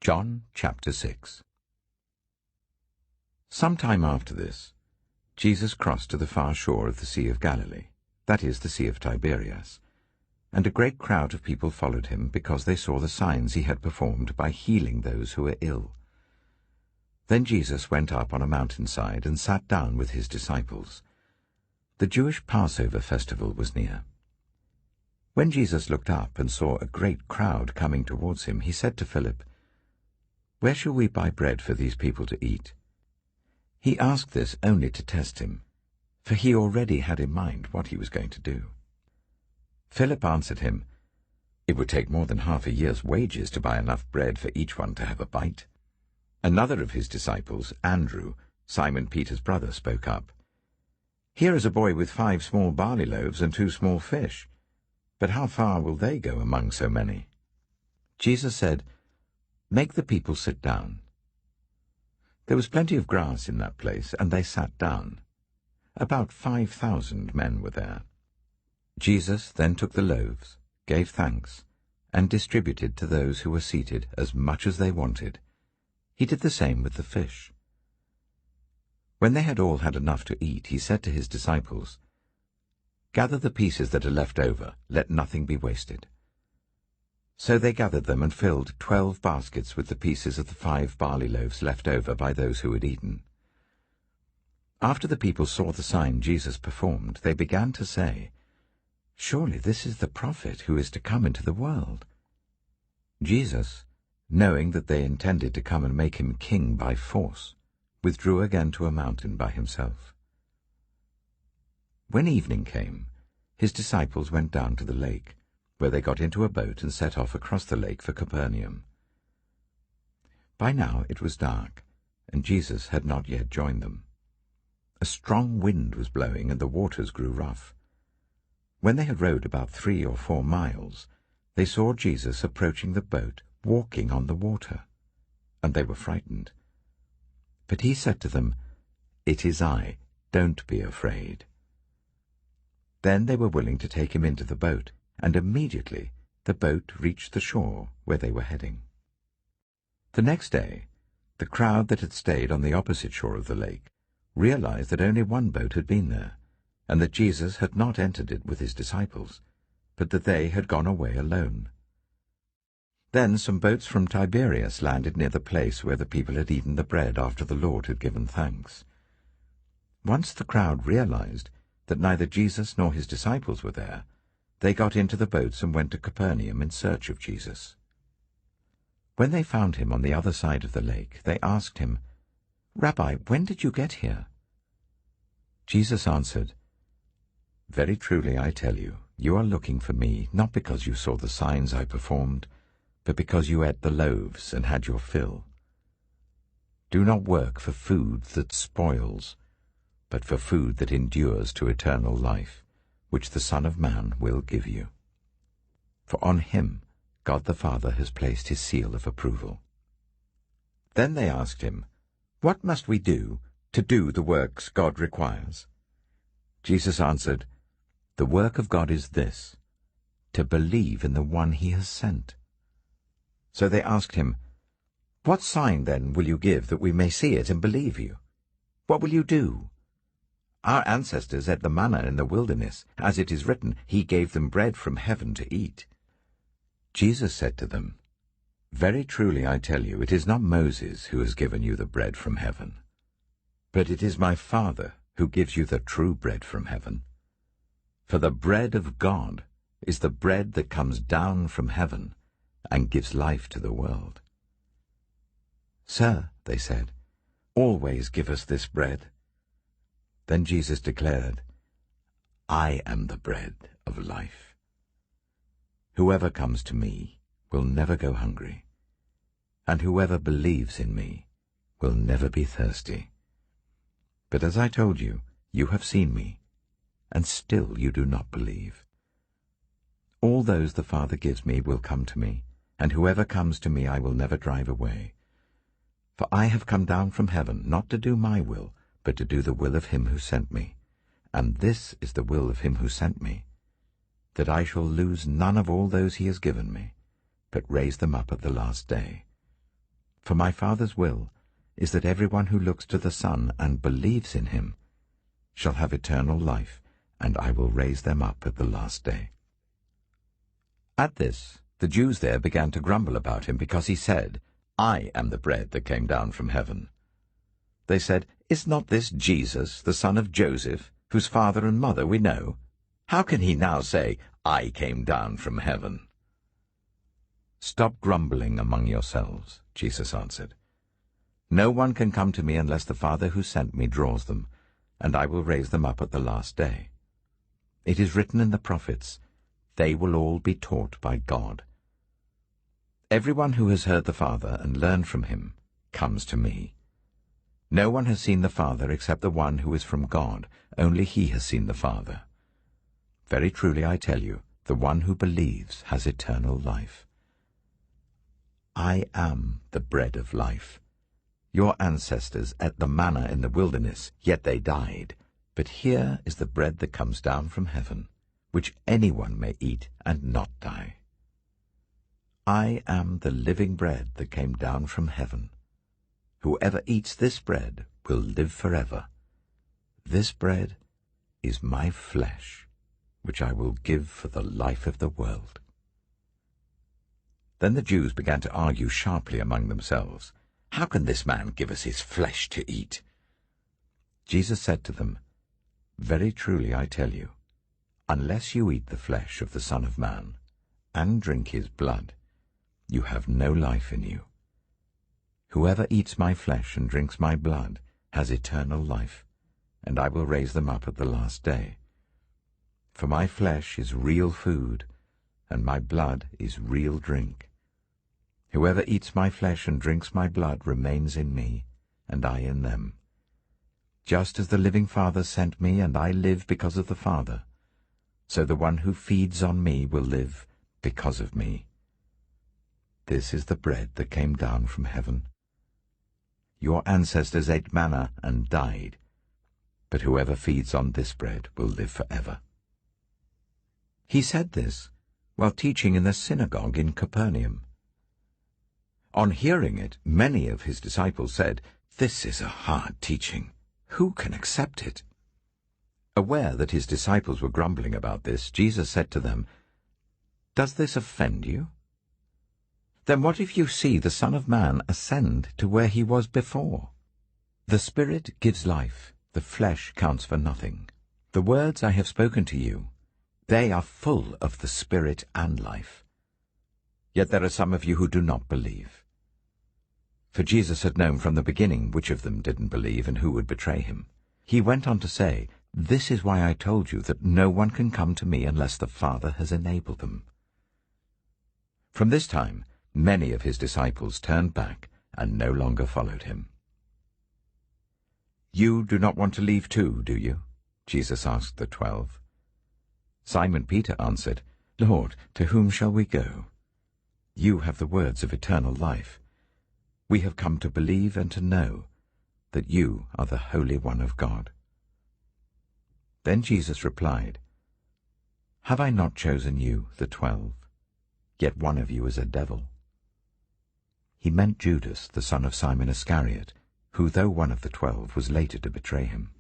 John chapter 6. Some time after this, Jesus crossed to the far shore of the Sea of Galilee, that is, the Sea of Tiberias, and a great crowd of people followed him because they saw the signs he had performed by healing those who were ill. Then Jesus went up on a mountainside and sat down with his disciples. The Jewish Passover festival was near. When Jesus looked up and saw a great crowd coming towards him, he said to Philip, "Where shall we buy bread for these people to eat?" He asked this only to test him, for he already had in mind what he was going to do. Philip answered him, "It would take more than half a year's wages to buy enough bread for each one to have a bite." Another of his disciples, Andrew, Simon Peter's brother, spoke up. "Here is a boy with 5 small barley loaves and 2 small fish. But how far will they go among so many?" Jesus said, "Make the people sit down." There was plenty of grass in that place, and they sat down. About 5,000 men were there. Jesus then took the loaves, gave thanks, and distributed to those who were seated as much as they wanted. He did the same with the fish. When they had all had enough to eat, he said to his disciples, "Gather the pieces that are left over, let nothing be wasted." So they gathered them and filled 12 baskets with the pieces of the 5 barley loaves left over by those who had eaten. After the people saw the sign Jesus performed, they began to say, "Surely this is the prophet who is to come into the world." Jesus, knowing that they intended to come and make him king by force, withdrew again to a mountain by himself. When evening came, his disciples went down to the lake, where they got into a boat and set off across the lake for Capernaum. By now it was dark, and Jesus had not yet joined them. A strong wind was blowing, and the waters grew rough. When they had rowed about 3 or 4 miles, they saw Jesus approaching the boat, walking on the water, and they were frightened. But he said to them, "It is I, don't be afraid." Then they were willing to take him into the boat, and immediately the boat reached the shore where they were heading. The next day, the crowd that had stayed on the opposite shore of the lake realized that only one boat had been there, and that Jesus had not entered it with his disciples, but that they had gone away alone. Then some boats from Tiberias landed near the place where the people had eaten the bread after the Lord had given thanks. Once the crowd realized that neither Jesus nor his disciples were there, they got into the boats and went to Capernaum in search of Jesus. When they found him on the other side of the lake, they asked him, "Rabbi, when did you get here?" Jesus answered, "Very truly I tell you, you are looking for me, not because you saw the signs I performed, but because you ate the loaves and had your fill. Do not work for food that spoils, but for food that endures to eternal life, which the Son of Man will give you. For on him God the Father has placed his seal of approval." Then they asked him, "What must we do to do the works God requires?" Jesus answered, "The work of God is this, to believe in the one he has sent." So they asked him, "What sign then will you give that we may see it and believe you? What will you do? Our ancestors ate the manna in the wilderness. As it is written, he gave them bread from heaven to eat." Jesus said to them, "Very truly I tell you, it is not Moses who has given you the bread from heaven, but it is my Father who gives you the true bread from heaven. For the bread of God is the bread that comes down from heaven and gives life to the world." "Sir," they said, "always give us this bread." Then Jesus declared, "I am the bread of life. Whoever comes to me will never go hungry, and whoever believes in me will never be thirsty. But as I told you, you have seen me, and still you do not believe. All those the Father gives me will come to me, and whoever comes to me I will never drive away. For I have come down from heaven not to do my will, but to do the will of him who sent me. And this is the will of him who sent me, that I shall lose none of all those he has given me, but raise them up at the last day. For my Father's will is that everyone who looks to the Son and believes in him shall have eternal life, and I will raise them up at the last day." At this, the Jews there began to grumble about him, because he said, "I am the bread that came down from heaven." They said, "Is not this Jesus, the son of Joseph, whose father and mother we know? How can he now say, 'I came down from heaven'?" "Stop grumbling among yourselves," Jesus answered. "No one can come to me unless the Father who sent me draws them, and I will raise them up at the last day. It is written in the prophets, 'They will all be taught by God.' Everyone who has heard the Father and learned from him comes to me. No one has seen the Father except the one who is from God. Only he has seen the Father. Very truly I tell you, the one who believes has eternal life. I am the bread of life. Your ancestors ate the manna in the wilderness, yet they died. But here is the bread that comes down from heaven, which anyone may eat and not die. I am the living bread that came down from heaven. Whoever eats this bread will live forever. This bread is my flesh, which I will give for the life of the world." Then the Jews began to argue sharply among themselves, "How can this man give us his flesh to eat?" Jesus said to them, "Very truly I tell you, unless you eat the flesh of the Son of Man and drink his blood, you have no life in you. Whoever eats my flesh and drinks my blood has eternal life, and I will raise them up at the last day. For my flesh is real food, and my blood is real drink. Whoever eats my flesh and drinks my blood remains in me, and I in them. Just as the living Father sent me, and I live because of the Father, so the one who feeds on me will live because of me. This is the bread that came down from heaven. Your ancestors ate manna and died, but whoever feeds on this bread will live forever." He said this while teaching in the synagogue in Capernaum. On hearing it, many of his disciples said, "This is a hard teaching. Who can accept it?" Aware that his disciples were grumbling about this, Jesus said to them, "Does this offend you? Then what if you see the Son of Man ascend to where he was before? The Spirit gives life, the flesh counts for nothing. The words I have spoken to you, they are full of the Spirit and life. Yet there are some of you who do not believe." For Jesus had known from the beginning which of them didn't believe and who would betray him. He went on to say, "This is why I told you that no one can come to me unless the Father has enabled them." From this time, many of his disciples turned back and no longer followed him. "You do not want to leave too, do you?" Jesus asked the 12. Simon Peter answered, "Lord, to whom shall we go? You have the words of eternal life. We have come to believe and to know that you are the Holy One of God." Then Jesus replied, "Have I not chosen you, the 12? Yet one of you is a devil." He meant Judas, the son of Simon Iscariot, who, though one of the 12, was later to betray him.